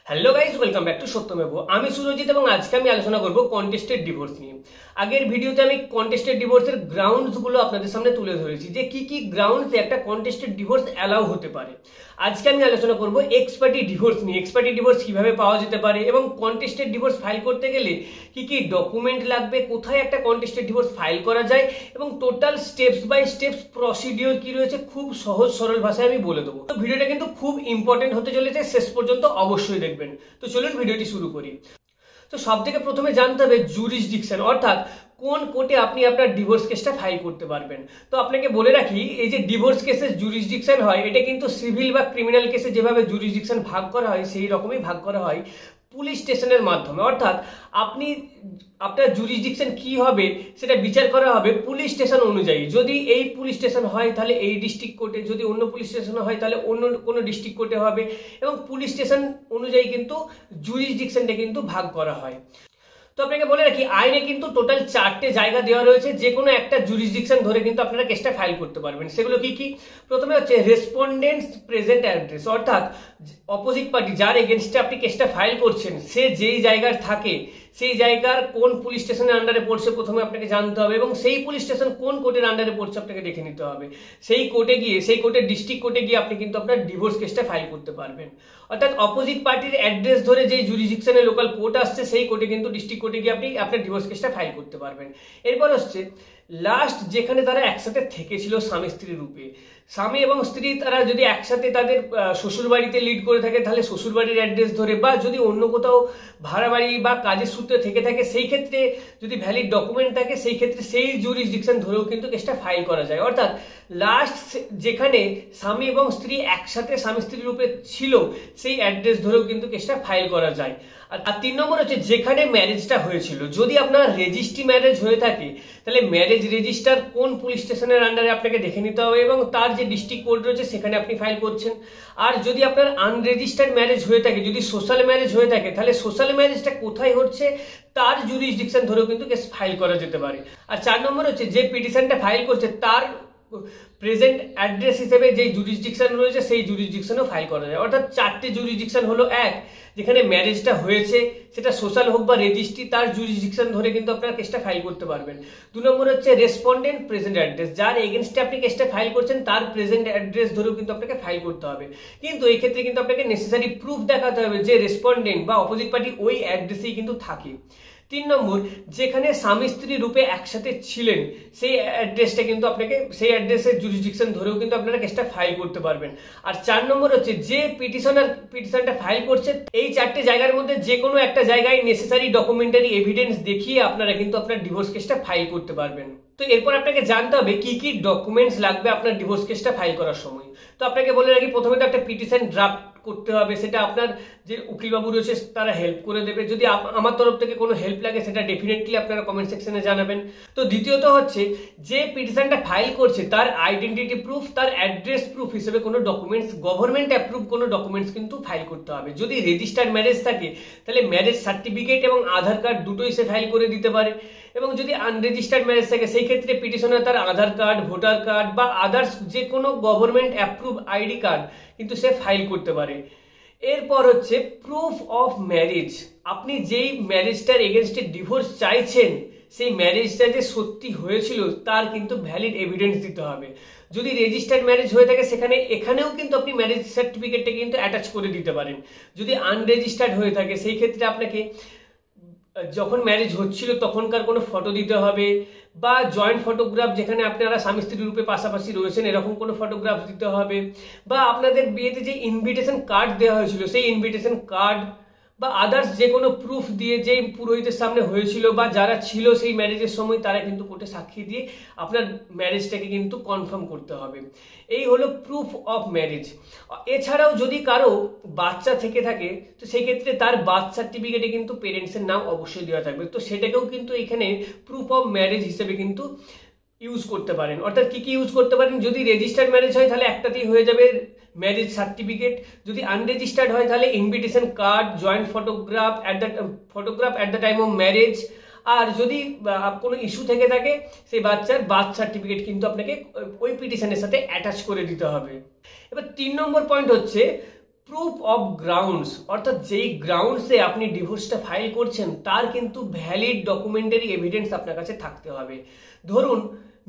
Hello guys, welcome back to Satyamev. আমি সুরজিৎ এবং আজকে আমি আলোচনা করব কন্টেস্টেড ডিভোর্স নিয়ে। আগের ভিডিওতে আমি কন্টেস্টেড ডিভোর্সের গ্রাউন্ডস গুলো আপনাদের সামনে তুলে ধরেছি যে কি কি গ্রাউন্ডসে একটা কন্টেস্টেড ডিভোর্স অ্যালাউ হতে পারে। আজকে আমি আলোচনা করব এক্স পার্টি ডিভোর্স নিয়ে। এক্স পার্টি ডিভোর্স কিভাবে পাওয়া যেতে পারে এবং কন্টেস্টেড ডিভোর্স ফাইল করতে গেলে কি কি ডকুমেন্ট লাগবে, কোথায় একটা কন্টেস্টেড ডিভোর্স ফাইল করা যায় এবং total steps by steps procedure কি রয়েছে খুব সহজ সরল ভাষায় আমি বলে দেবো। তো ভিডিওটা কিন্তু খুব ইম্পর্টেন্ট হতে চলেছে, শেষ পর্যন্ত অবশ্যই দেখবেন। তো চলুন ভিডিওটি শুরু করি। তো সব থেকে প্রথমে জানতে হবে জুরিসডিকশন, অর্থাৎ কোন কোর্টে আপনি আপনার ডিভোর্স কেসটা ফাইল করতে পারবেন। তো আপনাকে বলে রাখি, এই যে ডিভোর্স কেসের জুরিসডিকশন হয় এটা কিন্তু সিভিল বা ক্রিমিনাল কেসে যেভাবে জুরিসডিকশন ভাগ করা হয় সেই রকমই ভাগ করা হয় পুলিশ স্টেশনের মাধ্যমে। অর্থাৎ আপনার জুরিসডিকশন কি হবে সেটা বিচার করা হবে পুলিশ স্টেশন অনুযায়ী। যদি এই পুলিশ স্টেশন হয় তাহলে এই ডিস্ট্রিক্ট কোর্টে, যদি অন্য পুলিশ স্টেশন হয় তাহলে অন্য কোনো ডিস্ট্রিক্ট কোর্টে হবে এবং পুলিশ স্টেশন অনুযায়ী কিন্তু জুরিসডিকশনটা কিন্তু ভাগ করা হয়। তো আপনাকে বলে রাখি, আইনে কিন্তু টোটাল 4টে জায়গা দেওয়া রয়েছে, যে কোনো একটা জুরিসডিকশন ধরে কিন্তু আপনারা কেসটা ফাইল করতে পারবেন। সেগুলো কি কি? প্রথমে হচ্ছে রেসপন্ডেন্টস প্রেজেন্ট অ্যাড্রেস, অর্থাৎ অপোজিট পার্টি যার এগেনস্টে আপনি কেসটা ফাইল করছেন সে যেই জায়গার থাকে সেই জায়গার কোন পুলিশ স্টেশনের আন্ডারে পড়ছে প্রথমে আপনাকে জানতে হবে এবং সেই পুলিশ স্টেশন কোন কোর্টের আন্ডারে পড়ছে আপনাকে দেখে নিতে হবে। সেই কোর্টে গিয়ে, সেই কোর্টের ডিস্ট্রিক্ট কোর্টে গিয়ে আপনি কিন্তু আপনার ডিভোর্স কেসটা ফাইল করতে পারবেন। অর্থাৎ অপোজিট পার্টির অ্যাড্রেস ধরে যেই জুরিসডিকশনে লোকাল কোর্ট আসছে সেই কোর্টে কিন্তু ডিস্ট্রিক্ট কোর্টে গিয়ে আপনি আপনার ডিভোর্স কেসটা ফাইল করতে পারবেন। এরপর হচ্ছে লাস্ট, যেখানে তারা একসাথে থেকেছিল স্বামী স্ত্রী রূপে। স্বামী এবং স্ত্রী তারা যদি একসাথে তাদের শ্বশুর বাড়িতে লিড করে থাকে তাহলে শ্বশুর বাড়ির অ্যাড্রেস ধরে, বা যদি অন্য কোথাও ভাড়া বাড়ি বা কাজের সূত্রে থেকে থাকে সেই ক্ষেত্রে যদি ভ্যালিড ডকুমেন্ট থাকে সেই ক্ষেত্রে সেই জুরিসডিকশন ধরেও কিন্তু কেসটা ফাইল করা যায়। অর্থাৎ লাস্ট যেখানে স্বামী এবং স্ত্রী একসাথে স্বামী স্ত্রী রূপে ছিল সেই অ্যাড্রেস ধরেও কিন্তু কেসটা ফাইল করা যায়। আর 3 নম্বর হচ্ছে যেখানে ম্যারেজটা হয়েছিল। যদি আপনার রেজিস্ট্রি ম্যারেজ হয়ে থাকে তাহলে ম্যারেজ রেজিস্টার কোন পুলিশ স্টেশনের আন্ডারে আপনাকে দেখে নিতে হবে এবং তার যে ডিস্ট্রিক্ট কোর্ট রয়েছে সেখানে আপনি ফাইল করছেন। আর যদি আপনার আনরেজিস্টার্ড ম্যারেজ হয়ে থাকে, যদি সোশ্যাল ম্যারেজ হয়ে থাকে, তাহলে সোশ্যাল ম্যারেজটা কোথায় হচ্ছে তার জুরিসডিকশন ধরেও কিন্তু কেস ফাইল করা যেতে পারে। আর 4 নম্বর হচ্ছে যে পিটিশনটা ফাইল করছে তার প্রেজেন্ট অ্যাড্রেস হিসেবে যে জুরিসডিকশন রয়েছে সেই জুরিসডিকশনও ফাইল করা যায়। অর্থাৎ 4টে জুরিসডিকশন হলো, এক যেখানে ম্যারেজটা হয়েছে সেটা সোশ্যাল হোক বা রেজিস্ট্রি, তার জুরিসডিকশন ধরে কিন্তু আপনার কেসটা ফাইল করতে পারবেন। 2 নম্বর হচ্ছে রেসপন্ডেন্ট প্রেজেন্ট অ্যাড্রেস, যার এগেনস্টে আপনি কেসটা ফাইল করছেন তার প্রেজেন্ট অ্যাড্রেস ধরেও কিন্তু আপনাকে ফাইল করতে হবে। কিন্তু এই ক্ষেত্রে কিন্তু আপনাকে নেসেসারি প্রুফ দেখাতে হবে যে রেসপন্ডেন্ট বা অপোজিট পার্টি ওই অ্যাড্রেসেই কিন্তু থাকে। 3 নম্বর, যেখানে স্বামী স্ত্রী রূপে একসাথে ছিলেন সেই অ্যাড্রেসটা কিন্তু আপনাকে, সেই অ্যাড্রেসের জুরিসডিকশন ধরেও কিন্তু আপনারা কেসটা ফাইল করতে পারবেন। আর 4 নম্বর হচ্ছে যে পিটিশনটা ফাইল করছে এই 4টে জায়গার মধ্যে যে কোনো একটা জায়গায় নেসেসারি ডকুমেন্টারি এভিডেন্স দেখিয়ে আপনারা কিন্তু আপনার ডিভোর্স কেসটা ফাইল করতে পারবেন। তো এরপর আপনাকে জানতে হবে কি কি ডকুমেন্টস লাগবে আপনার ডিভোর্স কেসটা ফাইল করার সময়। তো আপনাকে বলে রাখি, প্রথমে তো একটা পিটিশন ড্রাফট করতে হবে, সেটা আপনার যে উকিলবাবু রয়েছে তারা হেল্প করে দেবে। যদি আমার তরফ থেকে কোনো হেল্প লাগে সেটা ডেফিনেটলি আপনারা কমেন্ট সেকশনে জানাবেন। তো দ্বিতীয়ত হচ্ছে যে পিটিশনটা ফাইল করছে তার আইডেন্টিটি প্রুফ, তার অ্যাড্রেস প্রুফ হিসেবে কোনো ডকুমেন্টস, গভর্নমেন্ট অ্যাপ্রুভ কোনো ডকুমেন্টস কিন্তু ফাইল করতে হবে। যদি রেজিস্টার্ড ম্যারেজ থাকে তাহলে ম্যারেজ সার্টিফিকেট এবং আধার কার্ড দুটোই সে ফাইল করে দিতে পারে। এবং যদি আনরেজিস্টার্ড ম্যারেজ থাকে সেই ক্ষেত্রে পিটিশনার তার আধার কার্ড, ভোটার কার্ড বা আদার্স যে কোনো গভর্নমেন্ট অ্যাপ্রুভ আইডি কার্ড কিন্তু সে ফাইল করতে পারে। এরপর হচ্ছে প্রুফ অফ ম্যারেজ, আপনি যেই ম্যারেজটার এগেনস্টে ডিভোর্স চাইছেন সেই ম্যারেজটা যে সত্যি হয়েছিল তার কিন্তু ভ্যালিড এভিডেন্স দিতে হবে। যদি রেজিস্টার্ড ম্যারেজ হয়ে থাকে এখানেও কিন্তু আপনি ম্যারেজ সার্টিফিকেটটা কিন্তু অ্যাটাচ করে দিতে পারেন। যদি আনরেজিস্টার্ড হয়ে থাকে সেই ক্ষেত্রে আপনাকে যখন ম্যারেজ হচ্ছিল তখনকার কোনো ফটো দিতে হবে, বা জয়েন্ট ফটোগ্রাফ যেখানে আপনারা স্বামী স্ত্রী রূপে পাশাপাশি রয়েছেন এরকম কোনো ফটোগ্রাফ দিতে হবে, বা আপনাদের বিয়েতে যে ইনভিটেশন কার্ড দেওয়া হয়েছিল সেই ইনভিটেশন কার্ড বা আদার্স যে কোনো প্রুফ দিয়ে, যে পুরোহিতের সামনে হয়েছিল বা যারা ছিল সেই ম্যারেজের সময় তারা কিন্তু কোর্টে সাক্ষী দিয়ে আপনার ম্যারেজটাকে কিন্তু কনফার্ম করতে হবে। এই হলো প্রুফ অফ ম্যারেজ। এছাড়াও যদি কারো বাচ্চা থেকে থাকে তো সেই ক্ষেত্রে তার বার্থ সার্টিফিকেটে কিন্তু পেরেন্টসের নাম অবশ্যই দেওয়া থাকবে। তো সেটাকেও কিন্তু এখানে প্রুফ অফ ম্যারেজ হিসেবে কিন্তু ইউজ করতে পারেন। অর্থাৎ কি কি ইউজ করতে পারেন, যদি রেজিস্টার্ড ম্যারেজ হয় তাহলে একটাতেই হয়ে যাবে ম্যারেজ সার্টিফিকেট, যদি আনরেজিস্টার্ড হয় তাহলে invitation card, joint photograph at the time of marriage, আর যদি কোনো ইস্যু থেকে থাকে সেই বাচ্চার বার্থ সার্টিফিকেট কিন্তু আপনাকে ওই পিটিশনের সাথে অ্যাটাচ করে দিতে হবে। এবার 3 নম্বর পয়েন্ট হচ্ছে প্রুফ অফ গ্রাউন্ডস, অর্থাৎ যেই গ্রাউন্ডসে আপনি ডিভোর্সটা ফাইল করছেন তার কিন্তু ভ্যালিড ডকুমেন্টারি এভিডেন্স আপনার কাছে থাকতে হবে। ধরুন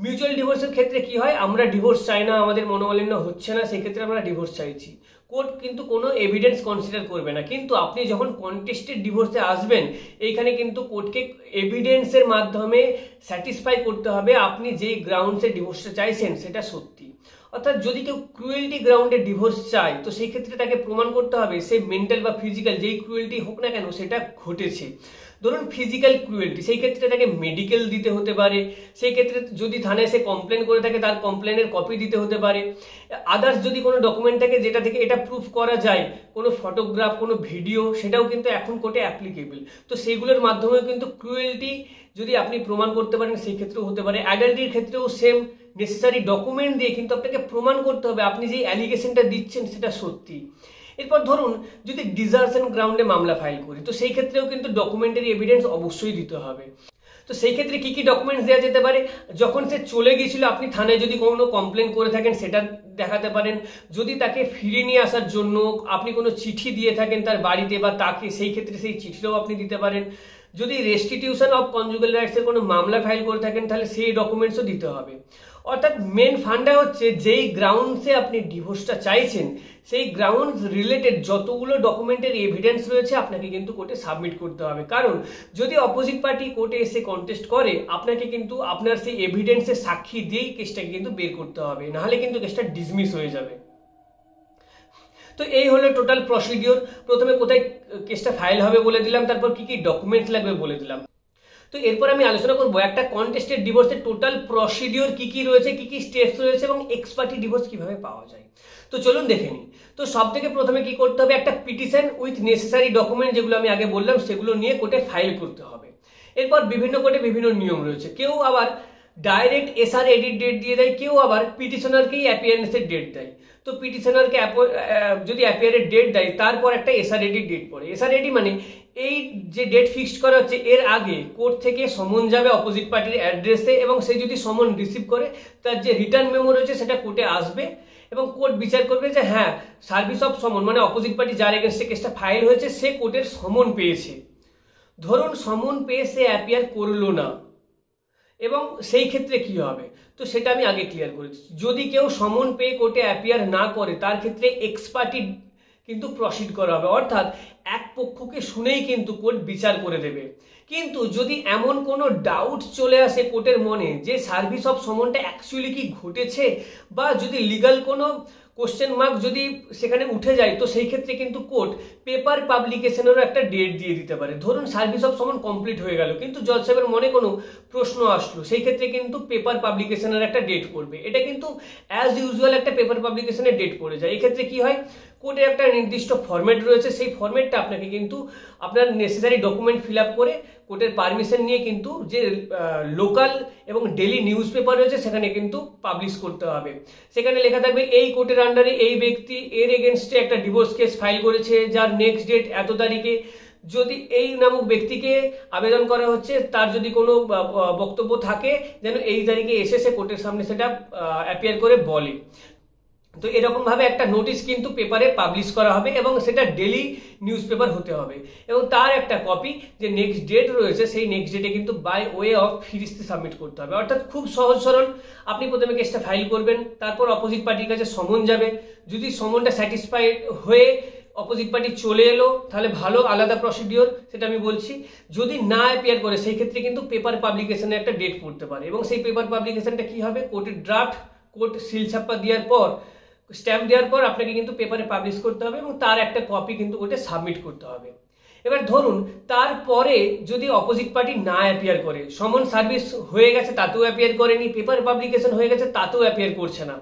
মিউচুয়াল ডিভোর্সের ক্ষেত্রে কি হয়, আমরা ডিভোর্স চাই না, আমাদের মনোমালিন্য হচ্ছে না, সেই ক্ষেত্রে আমরা ডিভোর্স চাইছি, কোর্ট কিন্তু কোনো এভিডেন্স কনসিডার করবে না। কিন্তু আপনি যখন কন্টেস্টেড ডিভোর্সে আসবেন, এইখানে কিন্তু কোর্টকে এভিডেন্সের মাধ্যমে স্যাটিসফাই করতে হবে আপনি যেই গ্রাউন্ডসে ডিভোর্সটা চাইছেন সেটা সত্যি। অর্থাৎ যদি কেউ ক্রুয়েলটি গ্রাউন্ডে ডিভোর্স চায় তো সেই ক্ষেত্রে তাকে প্রমাণ করতে হবে সে মেন্টাল বা ফিজিক্যাল যেই ক্রুয়েলটি হোক না কেন সেটা ঘটেছে। ধরুন ফিজিক্যাল ক্রুয়েলটি, সেই ক্ষেত্রে তাকে মেডিকেল দিতে হতে পারে, সেই ক্ষেত্রে যদি থানায় সে কমপ্লেন করে থাকে তার কমপ্লেনের কপি দিতে হতে পারে। আদার্স যদি কোনো ডকুমেন্ট থাকে যেটা থেকে এটা প্রুফ করা যায়, কোনো ফটোগ্রাফ, কোনো ভিডিও, সেটাও কিন্তু এখন কোর্টে অ্যাপ্লিকেবল। তো সেইগুলোর মাধ্যমেও কিন্তু ক্রুয়েলটি যদি আপনি প্রমাণ করতে পারেন সেই ক্ষেত্রেও হতে পারে। অ্যাডাল্টির ক্ষেত্রেও সেম নেসেসারি ডকুমেন্ট দিয়ে কিন্তু আপনাকে প্রমাণ করতে হবে আপনি যে অ্যালিগেশনটা দিচ্ছেন সেটা সত্যি। এরপর ধরুন যদি ডিজার্শন গ্রাউন্ডে মামলা ফাইল করি তো সেই ক্ষেত্রেও কিন্তু ডকুমেন্টারি এভিডেন্স অবশ্যই দিতে হবে। তো সেই ক্ষেত্রে কি কি ডকুমেন্টস দেওয়া যেতে পারে, যখন সে চলে গিয়েছিল আপনি থানায় যদি কোনো কমপ্লেন করে থাকেন সেটা দেখাতে পারেন। যদি তাকে ফিরে নিয়ে আসার জন্য আপনি কোনো চিঠি দিয়ে থাকেন তার বাড়িতে বা তাকে, সেই ক্ষেত্রে সেই চিঠিটাও আপনি দিতে পারেন। যদি রেস্টিটিউশন অফ কনজুগাল রাইটসের কোনো মামলা ফাইল করে থাকেন তাহলে সেই ডকুমেন্টসও দিতে হবে। অর্থাৎ মেন ফান্ডা হচ্ছে যেই গ্রাউন্ডসে আপনি ডিভোর্সটা চাইছেন সেই গ্রাউন্ডস রিলেটেড যতগুলো ডকুমেন্টের এভিডেন্স রয়েছে আপনাকে কিন্তু কোর্টে সাবমিট করতে হবে। কারণ যদি অপোজিট পার্টি কোর্টে এসে কন্টেস্ট করে আপনাকে কিন্তু আপনার সেই এভিডেন্সের সাক্ষী দিয়েই কেসটাকে কিন্তু বের করতে হবে, নাহলে কিন্তু কেসটা ডিসমিস হয়ে যাবে। তো এই হলো টোটাল প্রসিডিওর। প্রথমে কোথায় কেসটা ফাইল হবে বলে দিলাম, তারপর কি কি ডকুমেন্টস লাগবে বলে দিলাম। তো এরপর আমি আলোচনা করবো একটা কন্টেস্টেড ডিভোর্সের টোটাল প্রসিডিওর কি কি রয়েছে, কি কি স্টেপস রয়েছে এবং এক্স পার্টি ডিভোর্স কিভাবে পাওয়া যায়। তো চলুন দেখে নিই। তো সব থেকে প্রথমে কি করতে হবে, একটা পিটিশন উইথ নেসেসারি ডকুমেন্ট যেগুলো আমি আগে বললাম সেগুলো নিয়ে কোর্টে ফাইল করতে হবে। এরপর বিভিন্ন কোর্টে বিভিন্ন নিয়ম রয়েছে, কেউ আবার ডাইরেক্ট এসআর এডিট ডেট দিয়ে দেয়, কেউ আবার পিটিশনারকেই অ্যাপিয়ারেন্সের ডেট দেয়। তো পিটিশনারকে যদি অ্যাপিয়ারের ডেট দেয় তারপর একটা এসআর এডিট ডেট পড়ে। এসআর এডি মানে এই যে ডেট ফিক্সড করা হচ্ছে এর আগে কোর্ট থেকে সমন যাবে অপোজিট পার্টির অ্যাড্রেসে এবং সে যদি সমন রিসিভ করে তার যে রিটার্ন মেমো রয়েছে সেটা কোর্টে আসবে এবং কোর্ট বিচার করবে যে হ্যাঁ সার্ভিস অফ সমন মানে অপোজিট পার্টি যার এগেনস্টে কেসটা ফাইল হয়েছে সে কোর্টের সমন পেয়েছে। ধরুন সমন পেয়ে সে অ্যাপিয়ার করলো না এবং সেই ক্ষেত্রে কি হবে তো সেটা আমি আগে ক্লিয়ার করেছি। যদি কেউ সমন পেয়ে কোর্টে অ্যাপিয়ার না করে তার ক্ষেত্রে এক্স পার্টি কিন্তু প্রসিড করা হবে, অর্থাৎ এক পক্ষকে শুনেই কিন্তু কোর্ট বিচার করে দেবে। কিন্তু যদি এমন কোনো ডাউট চলে আসে কোর্টের মনে যে সার্ভিস অফ সমনটা অ্যাকচুয়ালি কি ঘটেছে বা যদি লিগাল কোনো কোশ্চেন মার্ক যদি সেখানে উঠে যায় তো সেই ক্ষেত্রে কিন্তু কোর্ট পেপার পাবলিকেশনেরও একটা ডেট দিয়ে দিতে পারে। ধরুন সার্ভিস অফ সমন কমপ্লিট হয়ে গেল কিন্তু জজ সাহেবের মনে কোনো প্রশ্ন আসলো, সেই ক্ষেত্রে কিন্তু পেপার পাবলিকেশনের একটা ডেট পড়বে। এটা কিন্তু অ্যাজ ইউজুয়াল একটা পেপার পাবলিকেশনের ডেট পড়ে যায়। এক্ষেত্রে কি হয়, কোর্টের একটা নির্দিষ্ট ফরম্যাট রয়েছে, সেই ফরম্যাটটা আপনাকে কিন্তু আপনার নেসেসারি ডকুমেন্ট ফিল আপ করে কোর্টের পারমিশন নিয়ে কিন্তু যে লোকাল এবং ডেলি নিউজ পেপার রয়েছে সেখানে কিন্তু পাবলিশ করতে হবে। সেখানে লেখা থাকবে এই কোর্টের আন্ডারে এই ব্যক্তি এর এগেনস্টে একটা ডিভোর্স কেস ফাইল করেছে যার নেক্সট ডেট এত তারিখে, যদি এই নামক ব্যক্তিকে আবেদন করা হচ্ছে তার যদি কোনো বক্তব্য থাকে যেন এই তারিখে এসে সে কোর্টের সামনে সেটা অ্যাপিয়ার করে বলে। তো এরকম ভাবে একটা নোটিশ কিন্তু পেপারে পাবলিশ করা হবে এবং সেটা ডেলি নিউজ পেপার হতে হবে এবং তার একটা কপি যে নেক্সট ডেট রয়েছে সেই নেক্সট ডেটে কিন্তু বাই ওয়ে অফ ফিরিস্তি সাবমিট করতে হবে। অর্থাৎ খুব সহজ সরল, আপনি প্রথমে কেসটা ফাইল করবেন, তারপর অপোজিট পার্টির কাছে সমন যাবে, যদি সমনটা স্যাটিসফাইড হয়ে অপোজিট পার্টি চলে এলো তাহলে ভালো, আলাদা প্রসিডিওর সেটা আমি বলছি। যদি না অ্যাপিয়ার করে সেই ক্ষেত্রে কিন্তু পেপার পাবলিকেশনের একটা ডেট পড়তে পারে এবং সেই পেপার পাবলিকেশনটা কি হবে, কোর্টের ড্রাফট কোর্ট সিল ছাপ্পা দেওয়ার পর স্ট্যাম্প দেওয়ার পর আপনাকে কিন্তু পেপারে পাবলিশ করতে হবে এবং তার একটা কপি কিন্তু কোর্টে সাবমিট করতে হবে। এবার ধরুন তারপরে যদি অপোজিট পার্টি না অ্যাপিয়ার করে, সমন সার্ভিস হয়ে গেছে তাতেও অ্যাপিয়ার করেনি, পেপার পাবলিকেশন হয়ে গেছে তাতেও অ্যাপিয়ার করছে না,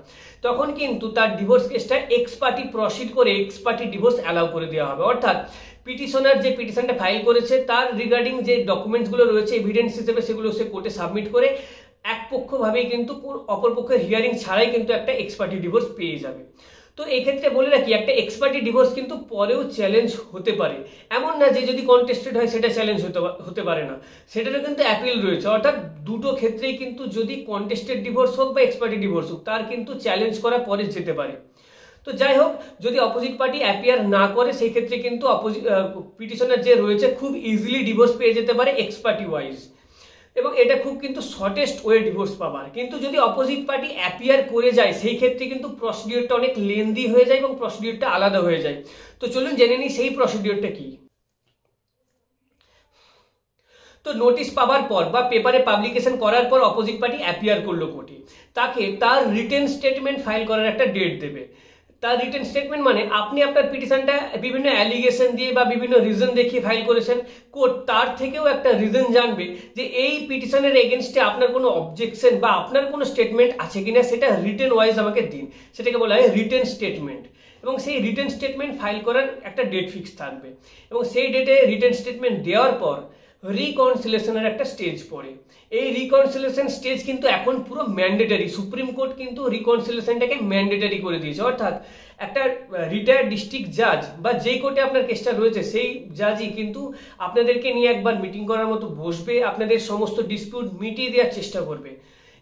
তখন কিন্তু তার ডিভোর্স কেসটা এক্স পার্টি প্রসিড করে এক্স পার্টি ডিভোর্স অ্যালাউ করে দেওয়া হবে। অর্থাৎ পিটিশনার যে পিটিশনটা ফাইল করেছে তার রিগার্ডিং যে ডকুমেন্টসগুলো রয়েছে এভিডেন্স হিসেবে সেগুলো সে কোর্টে সাবমিট করে একপক্ষভাবেই কিন্তু অপর পক্ষের হিয়ারিং ছাড়াই কিন্তু একটা এক্স পার্টি ডিভোর্স পেয়ে যাবে। তো এই ক্ষেত্রে বলে রাখি একটা এক্স পার্টি ডিভোর্স কিন্তু পরেও চ্যালেঞ্জ হতে পারে, এমন না যে যদি কন্টেস্টেড হয় সেটা চ্যালেঞ্জ হতে পারে না, সেটারও কিন্তু অ্যাপিল রয়েছে। অর্থাৎ দুটো ক্ষেত্রেই কিন্তু যদি কন্টেস্টেড ডিভোর্স হোক বা এক্স পার্টি ডিভোর্স হোক তার কিন্তু চ্যালেঞ্জ করা পরে যেতে পারে। তো যাই হোক, যদি অপোজিট পার্টি অ্যাপিয়ার না করে সেই ক্ষেত্রে কিন্তু পিটিশনার যে রয়েছে খুব ইজিলি ডিভোর্স পেয়ে যেতে পারে এক্স পার্টি ওয়াইজ, এবং এটা খুব কিন্তু শর্টেস্ট ওয়ে ডিভোর্স পাবার। কিন্তু যদি অপোজিট পার্টি অ্যাপিয়ার করে যায় সেই ক্ষেত্রে কিন্তু প্রসিডিওরটা অনেক লেন্দি হয়ে যায় এবং প্রসিডিওরটা আলাদা হয়ে যায়। তো চলুন জেনে নিই সেই প্রসিডিওরটা কি। তো নোটিশ পাওয়ার পর বা পেপারে পাবলিকেশন করার পর অপোজিট পার্টি অ্যাপিয়ার করলো কোর্টে, তাকে তার রিটেন স্টেটমেন্ট ফাইল করার একটা ডেট দেবে। তার রিটেন স্টেটমেন্ট মানে আপনি আপনার পিটিশনটা বিভিন্ন অ্যালিগেশন দিয়ে বা বিভিন্ন রিজন দেখিয়ে ফাইল করেছেন, কোর্ট তার থেকেও একটা রিজন জানবে যে এই পিটিশনের এগেনস্টে আপনার কোনো অবজেকশন বা আপনার কোনো স্টেটমেন্ট আছে কিনা, সেটা রিটেন ওয়াইজ আমাকে দিন, সেটাকে বলা হয় রিটেন স্টেটমেন্ট। এবং সেই রিটেন স্টেটমেন্ট ফাইল করার একটা ডেট ফিক্স থাকবে, এবং সেই ডেটে রিটেন স্টেটমেন্ট দেওয়ার পর রিকনসিলেশনের একটা স্টেজ পড়ে। এই রিকনসিলেশন স্টেজ কিন্তু এখন পুরো ম্যান্ডেটারি, সুপ্রিম কোর্ট কিন্তু রিকনসিলেশনটাকে ম্যান্ডেটারি করে দিয়েছে। অর্থাৎ একটা রিটায়ার্ড ডিস্ট্রিক্ট জাজ বা যেই কোর্টে আপনার কেসটা রয়েছে সেই জাজই কিন্তু আপনাদেরকে নিয়ে একবার মিটিং করার মতো বসবে, আপনাদের সমস্ত ডিসপিউট মিটিয়ে দেওয়ার চেষ্টা করবে।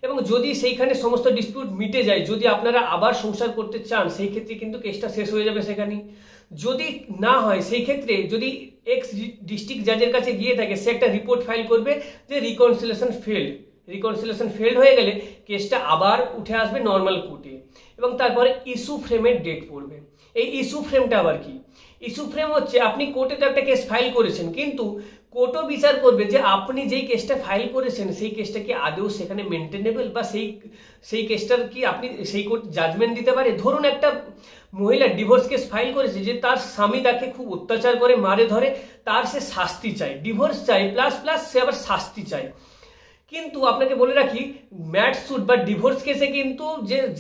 এবং যদি সেইখানে সমস্ত ডিসপিউট মিটে যায়, যদি আপনারা আবার সংসার করতে চান, সেই ক্ষেত্রে কিন্তু কেসটা শেষ হয়ে যাবে সেখানেই। যদি না হয় সেই ক্ষেত্রে যদি এক্স ডিস্ট্রিক্ট জাজের কাছে গিয়ে থাকে, সে একটা রিপোর্ট ফাইল করবে যে রিকনসিলেশন ফেল্ড হয়ে গেলে কেসটা আবার উঠে আসবে নর্মাল কোর্টে, এবং তারপরে ইস্যু ফ্রেমের ডেট পড়বে। এই ইস্যু ফ্রেমটা আবার কি? ইস্যু ফ্রেম হচ্ছে আপনি কোর্টে তো একটা কেস ফাইল করেছেন, কিন্তু কোর্টও বিচার করবে যে আপনি যেই কেসটা ফাইল করেছেন সেই কেসটা কি আদৌ সেখানে মেনটেনেবল, বা সেই কেসটার কি আপনি সেই কোর্ট জাজমেন্ট দিতে পারে। ধরুন একটা মহিলা ডিভোর্স কেস ফাইল করেছে যে তার স্বামী তাকে খুব অত্যাচার করে, মারে ধরে, তার সে শাস্তি চায়, ডিভোর্স চাই প্লাস সে আবার শাস্তি চায়। কিন্তু আপনাকে বলে রাখি, ম্যাট সুট বা ডিভোর্স কেসে কিন্তু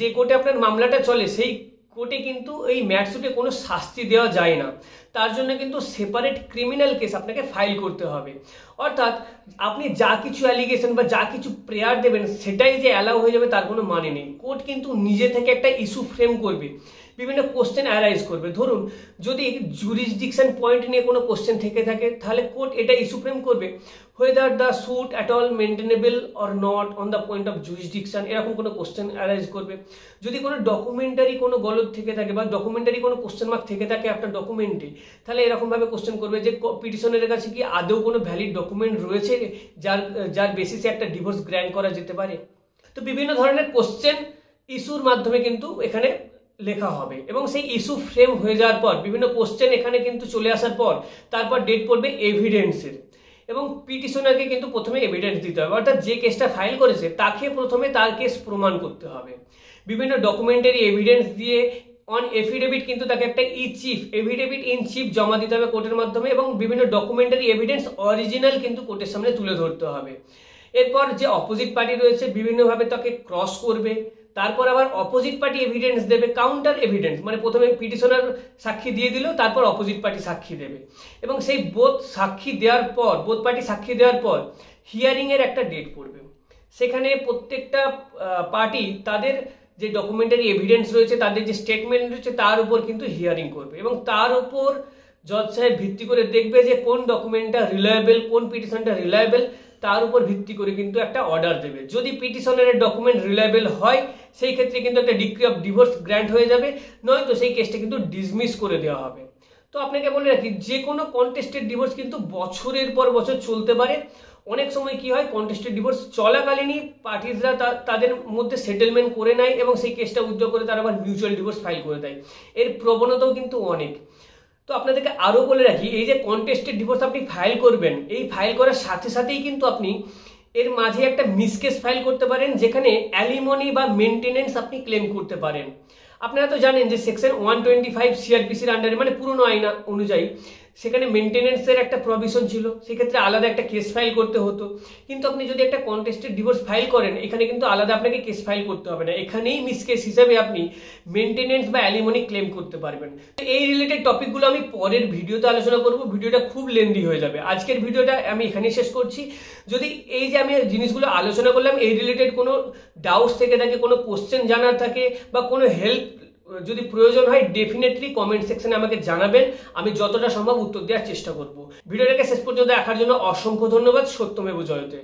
যে কোর্টে আপনার মামলাটা চলে সেই কোর্টে কিন্তু এই ম্যাট সুটে কোনো শাস্তি দেওয়া যায় না, তার জন্য কিন্তু সেপারেট ক্রিমিনাল কেস আপনাকে ফাইল করতে হবে। অর্থাৎ আপনি যা কিছু অ্যালিগেশন বা যা কিছু প্রেয়ার দেবেন সেটাই যে অ্যালাউ হয়ে যাবে তার কোনো মানে নেই। কোর্ট কিন্তু নিজে থেকে একটা ইস্যু ফ্রেম করবে, বিভিন্ন কোশ্চেন অ্যারাইজ করবে। ধরুন যদি জুরিসডিকশন পয়েন্ট নিয়ে কোনো কোশ্চেন থেকে থাকে, তাহলে কোর্ট এটা ইস্যু ফ্রেম করবে, whether the suit at all maintainable or not on the point of jurisdiction, এরকম কোনো কোশ্চেন অ্যারাইজ করবে। যদি কোনো ডকুমেন্টারি কোনো গলদ থেকে থাকে বা ডকুমেন্টারি কোনো কোশ্চেন মার্ক থেকে থাকে আপনার ডকুমেন্টে, তাহলে এরকমভাবে কোশ্চেন করবে যে পিটিশনের কাছে কি আদৌ কোনো ভ্যালিড ডকুমেন্ট রয়েছে যার বেসিসে একটা ডিভোর্স গ্র্যান্ট করা যেতে পারে। তো বিভিন্ন ধরনের কোশ্চেন ইস্যুর মাধ্যমে কিন্তু এখানে লেখা হবে, এবং সেই ইস্যু ফ্রেম হয়ে যাওয়ার পর বিভিন্ন কোশ্চেন এখানে কিন্তু চলে আসার পর তারপর ডেট পড়বে এভিডেন্সের, এবং পিটিশনারকে কিন্তু প্রথমে এভিডেন্স দিতে হবে। অর্থাৎ যে কেসটা ফাইল করেছে তাকে প্রথমে তার কেস প্রমাণ করতে হবে, বিভিন্ন ডকুমেন্টারি এভিডেন্স দিয়ে অন এফিডেভিট কিন্তু তাকে একটা এভিডেভিট ইন চিফ জমা দিতে হবে কোর্টের মাধ্যমে, এবং বিভিন্ন ডকুমেন্টারি এভিডেন্স অরিজিনাল কিন্তু কোর্টের সামনে তুলে ধরতে হবে। এরপর যে অপোজিট পার্টি রয়েছে বিভিন্নভাবে তাকে ক্রস করবে, তারপর আবার অপোজিট পার্টি এভিডেন্স দেবে, কাউন্টার এভিডেন্স, মানে প্রথমে পিটিশনার সাক্ষী দিয়ে দিল, তারপর অপোজিট পার্টি সাক্ষী দেবে, এবং সেই বোথ পার্টি সাক্ষী দেওয়ার পর হিয়ারিং এর একটা ডেট পড়বে। সেখানে প্রত্যেকটা পার্টি তাদের যে ডকুমেন্টারি এভিডেন্স রয়েছে, তাদের যে স্টেটমেন্ট রয়েছে তার উপর কিন্তু হিয়ারিং করবে, এবং তার উপর জজ সাহেব ভিত্তি করে দেখবে যে কোন ডকুমেন্টটা রিলায়েবল, কোন পিটিশনটা রিলায়েবল, তার উপর ভিত্তি করে কিন্তু একটা অর্ডার দেবে। যদি পিটিশনারের ডকুমেন্ট রিলায়েবল হয় সেই ক্ষেত্রে কিন্তু একটা ডিক্রি অফ ডিভোর্স গ্র্যান্ট হয়ে যাবে, নয়তো সেই কেসটা কিন্তু ডিসমিস করে দেওয়া হবে। তো আপনাকে বলে রাখি, যে কোনো কন্টেস্টেড ডিভোর্স কিন্তু বছরের পর বছর চলতে পারে। অনেক সময় কি হয়, কন্টেস্টেড ডিভোর্স চলাকালীনই পার্টিজরা তাদের মধ্যে সেটেলমেন্ট করে নেয় এবং সেই কেসটা উইথড্র করে তারা আবার মিউচুয়াল ডিভোর্স ফাইল করে দেয়। এর প্রবণতাও কিন্তু অনেক। তো আপনাদেরকে আরও বলে রাখি, এই যে কন্টেস্টেড ডিভোর্স আপনি ফাইল করবেন, এই ফাইল করার সাথে সাথেই কিন্তু আপনি এর মাঝে একটা মিসকেস ফাইল করতে পারেন, যেখানে অ্যালিমনি বা মেনটেনেন্স আপনি ক্লেম করতে পারেন। আপনারা তো জানেন যে সেকশন 125 সিআরপিসির আন্ডারে, মানে পুরনো আইন অনুযায়ী, সেখানে মেনটেনেন্সের একটা প্রভিশন ছিল, সেক্ষেত্রে আলাদা একটা কেস ফাইল করতে হতো। কিন্তু আপনি যদি একটা কন্টেস্টেড ডিভোর্স ফাইল করেন, এখানে কিন্তু আলাদা আপনাকে কেস ফাইল করতে হবে না, এখানেই মিসকেস হিসাবে আপনি মেনটেনেন্স বা অ্যালিমনি ক্লেম করতে পারবেন। এই রিলেটেড টপিকগুলো আমি পরের ভিডিওতে আলোচনা করব, ভিডিওটা খুব লেন্দি হয়ে যাবে। আজকের ভিডিওটা আমি এখানেই শেষ করছি। যদি এই যে আমি জিনিসগুলো আলোচনা করলাম এই রিলেটেড কোনো ডাউটস থেকে থাকে, কোনো কোশ্চেন জানার থাকে বা কোনো হেল্প যদি প্রয়োজন হয়, ডেফিনেটলি কমেন্ট সেকশনে আমাকে জানাবেন, আমি যতটা সম্ভব উত্তর দেওয়ার চেষ্টা করব। ভিডিওটাকে শেষ পর্যন্ত দেখার জন্য অসংখ্য ধন্যবাদ। সত্যমেব জয়তে।